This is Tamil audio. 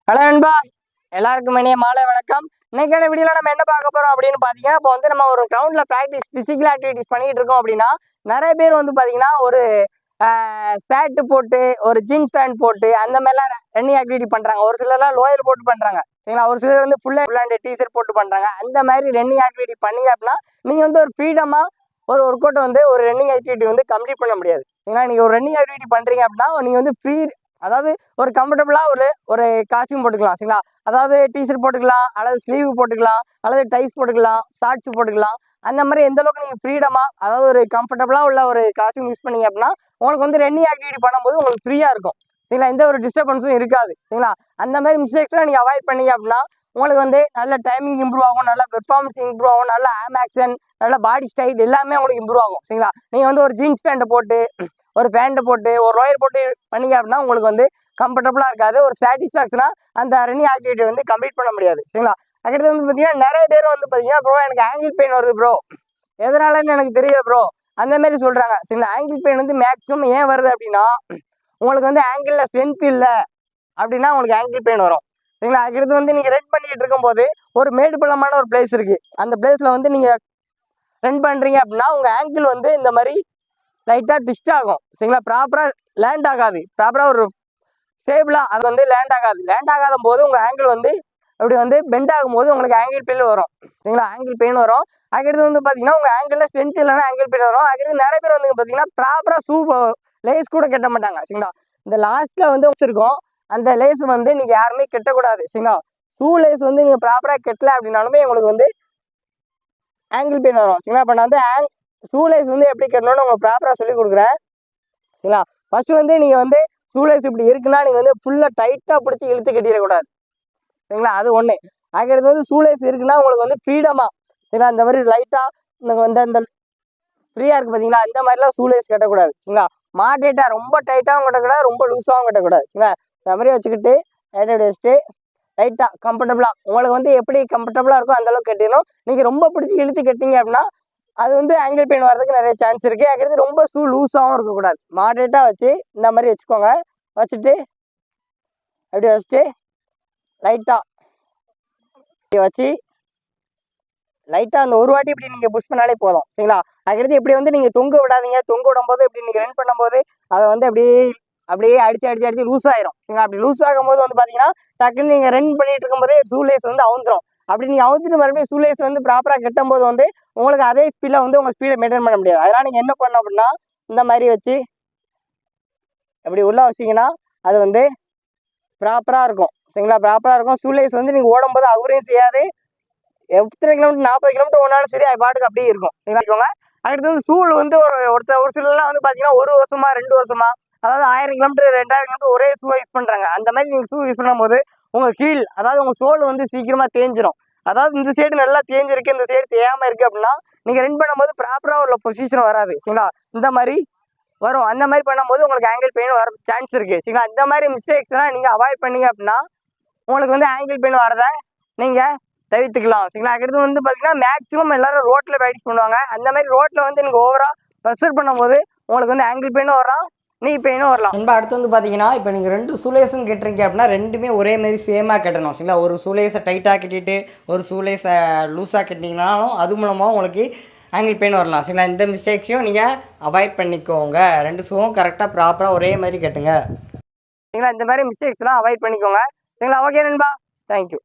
ஹலோ நண்பா, எல்லாருக்கும் இனிய மாலை வணக்கம். இன்னைக்கான வீடியோவில் நம்ம என்ன பார்க்க போகிறோம் அப்படின்னு பார்த்தீங்கன்னா, இப்போ வந்து நம்ம ஒரு கிரவுண்டில் ப்ராக்டிஸ் ஃபிசிக்கல் ஆக்டிவிட்டிஸ் பண்ணிகிட்டு இருக்கோம் அப்படின்னா, நிறைய பேர் வந்து பார்த்தீங்கன்னா ஒரு ஷர்ட்டு போட்டு ஒரு ஜீன்ஸ் பேண்ட் போட்டு அந்த மாதிரிலாம் ரன்னிங் ஆக்டிவிட்டி பண்ணுறாங்க. ஒரு சிலர்லாம் லோயர் போட்டு பண்ணுறாங்க சரிங்களா. ஒரு சிலர் வந்து ஃபுல்லாக டிஷர்ட் போட்டு பண்ணுறாங்க. அந்த மாதிரி ரன்னிங் ஆக்டிவிட்டி பண்ணீங்க அப்படின்னா நீங்கள் வந்து ஒரு ஃப்ரீடமாக ஒரு ஒர்க் அவுட் வந்து ஒரு ரன்னிங் ஆக்டிவிட்டி வந்து கம்ப்ளீட் பண்ண முடியாது. ஏன்னா நீங்கள் ஒரு ரன்னிங் ஆக்டிவிட்டி பண்ணுறீங்க அப்படின்னா நீங்கள் வந்து அதாவது ஒரு கம்ஃபர்டபுளாக ஒரு காஸ்டியூம் போட்டுக்கலாம் சரிங்களா. அதாவது டிஷர்ட் போட்டுக்கலாம், அல்லது ஸ்லீவ் போட்டுக்கலாம், அல்லது டைஸ் போட்டுக்கலாம், ஷார்ட்ஸ் போட்டுக்கலாம். அந்த மாதிரி எந்த அளவுக்கு நீங்கள் ஃப்ரீடமாக அதாவது ஒரு கம்ஃபர்டபுளாக உள்ள ஒரு காஸ்டியூம் யூஸ் பண்ணீங்க அப்படின்னா உங்களுக்கு வந்து ரன்னிங் ஆக்டிவிட்டி பண்ணும்போது உங்களுக்கு ஃப்ரீயாக இருக்கும் சரிங்களா. எந்த ஒரு டிஸ்டர்பன்ஸும் இருக்காது சரிங்களா. அந்த மாதிரி மிஸ்டேக்ஸ்லாம் நீங்கள் அவாய்ட் பண்ணீங்க அப்படின்னா உங்களுக்கு வந்து நல்ல டைமிங் இம்ப்ரூவ் ஆகும், நல்ல பெர்ஃபார்மன்ஸ் இம்ப்ரூவ் ஆகும், நல்ல ஆம் ஆக்ஷன், நல்ல பாடி ஸ்டைல் எல்லாமே உங்களுக்கு இம்ப்ரூவ் ஆகும் சரிங்களா. நீங்கள் வந்து ஒரு ஜீன்ஸ் பேண்ட்டை போட்டு ஒரு பேண்ட்டு போட்டு ஒரு லோயர் போட்டு பண்ணீங்க அப்படின்னா உங்களுக்கு வந்து கம்ஃபர்டபுளாக இருக்காது, ஒரு சாட்டிஸ்ஃபேக்ஷனாக அந்த ரன்னிங் ஆக்டிவிட்டி வந்து கம்ப்ளீட் பண்ண முடியாது சரிங்களா. அதுக்கடுத்து வந்து பார்த்தீங்கன்னா நிறைய பேர் வந்து பார்த்தீங்கன்னா ப்ரோ எனக்கு ஆங்கிள் பெயின் வருது ப்ரோ, எதனாலன்னு எனக்கு தெரியல ப்ரோ அந்த மாதிரி சொல்கிறாங்க சரிங்களா. ஆங்கிள் பெயின் வந்து மேக்ஸிமம் ஏன் வருது அப்படின்னா உங்களுக்கு வந்து ஆங்கிளில் ஸ்ட்ரென்த் இல்லை அப்படின்னா உங்களுக்கு ஆங்கிள் பெயின் வரும் சரிங்களா. அதுக்கடுத்து வந்து நீங்கள் ரன் பண்ணிகிட்டு இருக்கும்போது ஒரு மேடு பள்ளமான ஒரு பிளேஸ் இருக்குது, அந்த பிளேஸில் வந்து நீங்கள் ரன் பண்ணுறீங்க அப்படின்னா உங்கள் ஆங்கிள் வந்து இந்த மாதிரி லைட்டாக ட்விஸ்ட் ஆகும் சரிங்களா. ப்ராப்பராக லேண்ட் ஆகாது, ப்ராப்பராக ஒரு ஸ்டேபிளாக அது வந்து லேண்ட் ஆகாத போது உங்கள் ஆங்கிள் வந்து அப்படி வந்து பெண்ட் ஆகும்போது உங்களுக்கு ஆங்கிள் பெயின் வரும் சரிங்களா. ஆங்கிள் பெயின் வரும். அதுக்கடுத்து வந்து பார்த்தீங்கன்னா உங்கள் ஆங்கிளில் ஸ்ட்ரென்த் இல்லைன்னா ஆங்கிள் பெயின் வரும். அதுக்கடுத்து நிறைய பேர் வந்து பார்த்தீங்கன்னா ப்ராப்பராக லேஸ் கூட கட்ட மாட்டாங்க சரிங்களா. இந்த லாஸ்ட்டில் வந்து இருக்கும் அந்த லேஸ் வந்து நீங்கள் யாருமே கட்டக்கூடாது சரிங்களா. ஷூ லேஸ் வந்து நீங்கள் ப்ராப்பராக கட்டலை அப்படின்னாலுமே உங்களுக்கு வந்து ஆங்கிள் பெயின் வரும் சரிங்களா. இப்போ நான் வந்து ஷூ லேஸ் வந்து எப்படி கட்டணும்னு உங்களுக்கு ப்ராப்பராக சொல்லி கொடுக்குறேன் சரிங்களா. ஃபஸ்ட்டு வந்து நீங்கள் வந்து ஷூ லேஸ் இப்படி இருக்குன்னா நீங்கள் வந்து ஃபுல்லாக டைட்டாக பிடிச்சி இழுத்து கட்டிடக்கூடாது சரிங்களா. அது ஒன்று. அதுக்கடுத்து வந்து ஷூ லேஸ் இருக்குன்னா உங்களுக்கு வந்து ஃப்ரீடமாக சரிங்களா இந்த மாதிரி லைட்டாக வந்து அந்த ஃப்ரீயாக இருக்குது பார்த்தீங்களா, இந்த மாதிரிலாம் ஷூ லேஸ் கட்டக்கூடாது சரிங்களா. மாடரேட்டாக ரொம்ப டைட்டாகவும் கட்டக்கூடாது, ரொம்ப லூஸாகவும் கட்டக்கூடாது சரிங்களா. இந்த மாதிரி வச்சுக்கிட்டு லைட்டாக வச்சுட்டு லைட்டாக கம்ஃபர்டபுளாக உங்களுக்கு வந்து எப்படி கம்ஃபர்டபுளாக இருக்கோ அந்தளவுக்கு கட்டிடணும். நீங்கள் ரொம்ப பிடிச்சி இழுத்து கட்டிங்க அப்படின்னா அது வந்து ஆங்கிள் பெயின் வரதுக்கு நிறைய சான்ஸ் இருக்குது. அதுக்கடுத்து ரொம்ப ஷூ லூஸாகவும் இருக்கக்கூடாது, மாடரேட்டாக வச்சு இந்த மாதிரி வச்சுக்கோங்க. வச்சுட்டு அப்படி வச்சுட்டு லைட்டாக வச்சு லைட்டாக அந்த ஒரு வாட்டி இப்படி நீங்கள் புஷ் பண்ணாலே போதும் சரிங்களா. அதுக்கடுத்து இப்படி வந்து நீங்கள் தொங்க விடாதீங்க, தொங்க விடும்போது இப்படி நீங்கள் ரன் பண்ணும்போது அதை வந்து அப்படியே அடிச்சு லூஸ் ஆயிரும் சரிங்களா. அப்படி லூஸ் ஆகும்போது வந்து பார்த்தீங்கன்னா டக்குன்னு நீங்கள் ரன் பண்ணிட்டு இருக்கும்போதே ஷூ லேஸ் வந்து அவுந்துடும். அப்படி நீங்கள் அவுத்துட்டு மறுபடியும் ஷூ லேஸ் வந்து ப்ராப்பராக கட்டும்போது வந்து உங்களுக்கு அதே ஸ்பீடில் வந்து உங்கள் ஸ்பீடை மெயின்டைன் பண்ண முடியாது. அதனால் நீங்கள் என்ன பண்ணணும் அப்படின்னா இந்த மாதிரி வச்சு அப்படி உள்ளே வச்சிங்கன்னா அது வந்து ப்ராப்பராக இருக்கும் சரிங்களா. ப்ராப்பராக இருக்கும். ஷூ லேஸ் வந்து நீங்கள் ஓடும்போது அவரையும் செய்யாது, எத்தனை கிலோமீட்டர் 40 கிலோமீட்டர் ஓடினாலும் சரி அது பாட்டுக்கு அப்படியே இருக்கும் சரிங்களா. அடுத்து வந்து ஷூவில் வந்து ஒரு சிலர்லாம் வந்து பார்த்தீங்கன்னா 1 வருஷமா 2 வருஷமா அதாவது 1000 கிலோமீட்டர் 2000 கிலோமீட்டர் ஒரே ஷூ யூஸ் பண்ணுறாங்க. அந்த மாதிரி நீங்கள் ஷூ யூஸ் பண்ணும்போது உங்கள் கீழ் அதாவது உங்கள் சோல் வந்து சீக்கிரமாக தேஞ்சிடும். அதாவது இந்த சைடு நல்லா தேஞ்சிருக்கு, இந்த சைடு தேயாமல் இருக்குது அப்படின்னா நீங்கள் ரன் பண்ணும்போது ப்ராப்பராக உள்ள பொசிஷன் வராது சரிங்களா. இந்த மாதிரி வரும். அந்த மாதிரி பண்ணும்போது உங்களுக்கு ஆங்கிள் பெயின் வர சான்ஸ் இருக்குது சரிங்களா. இந்த மாதிரி மிஸ்டேக்ஸ்லாம் நீங்கள் அவாய்ட் பண்ணீங்க அப்படின்னா உங்களுக்கு வந்து ஆங்கிள் பெயின் வரதை நீங்கள் தவிர்த்துக்கலாம் சரிங்களா. அதுக்கடுத்து வந்து பார்த்தீங்கன்னா மேக்ஸிமம் எல்லாரும் ரோட்டில் ப்ராக்டிஸ் பண்ணுவாங்க. அந்த மாதிரி ரோட்டில் வந்து நீங்கள் ஓவராக ப்ரெஷர் பண்ணும்போது உங்களுக்கு வந்து ஆங்கிள் பெயினும் வரலாம், நீ பெயினும் வரலாம். ரொம்ப அடுத்து வந்து பார்த்தீங்கன்னா இப்போ நீங்கள் 2 ஷூலேஸும் கட்டுறீங்க அப்படின்னா ரெண்டுமே ஒரே மாதிரி சேமாக கட்டணும் சரிங்களா. ஒரு ஷூலேஸை டைட்டாக கட்டிட்டு ஒரு ஷூலேஸை லூஸாக கட்டிங்கனாலும் அது மூலமாக உங்களுக்கு ஆங்கிள் பெயின் வரலாம் சரிங்களா. இந்த மிஸ்டேக்ஸையும் நீங்கள் அவாய்ட் பண்ணிக்கோங்க. 2 ஷூவும் கரெக்டாக ப்ராப்பராக ஒரே மாதிரி கட்டுங்க சரிங்களா. இந்த மாதிரி மிஸ்டேக்ஸ்லாம் அவாய்ட் பண்ணிக்கோங்க சரிங்களா. ஓகே நண்பா, தேங்க்யூ.